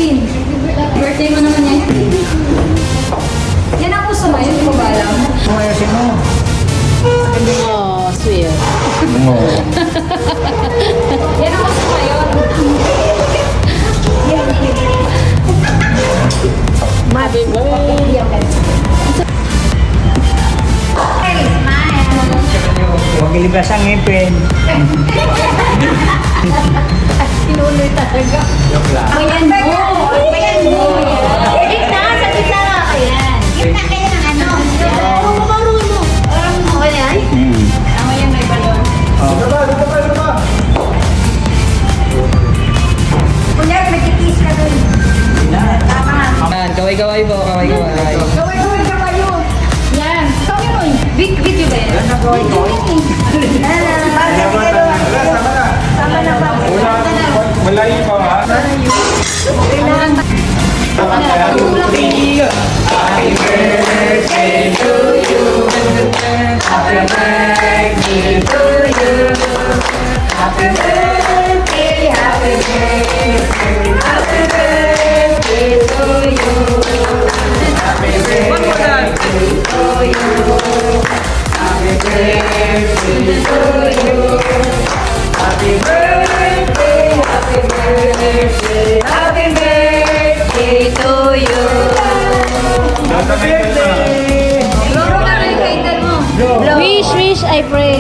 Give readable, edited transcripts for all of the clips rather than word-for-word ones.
Queen. Birthday mo naman yan, Queen. Yan ang uso ngayon, hindi mo ba alam? Ayusin mo. Oh, sweet. Yan ang uso ngayon. Happy birthday. Huwag ilibas ang ngipin. Sinuloy talaga. Joke lang. Ayan mo. Ayan mo. Gitna, sa gitna nga. Ayan. Gitna kayo ng ano. Oo, marunong mo. Oo, yan. Tama yan, may balon. Kunyari, nagkikis ka dun. Tama nga. Kaway-kaway po, kaway-kaway. Gawin ka kayo. Yan. Kami mo. Video ba yan? Ano gawin ko? Tama na ba? Malayo pa ha? Loro ka na yung kaitan mo. Wish, I pray.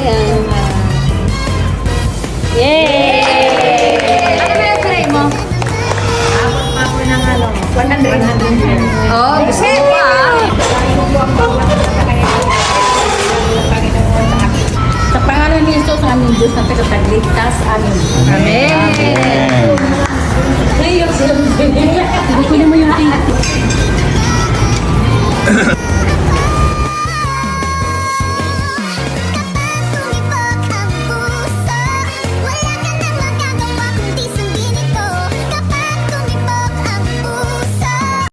Yay! Ano ba yung try mo? Abot pa ako ng ano, 100. Oh, gusto ko pa. Sa pangalan ni Jesus, aming Diyos na tagapagligtas, amin. Amen.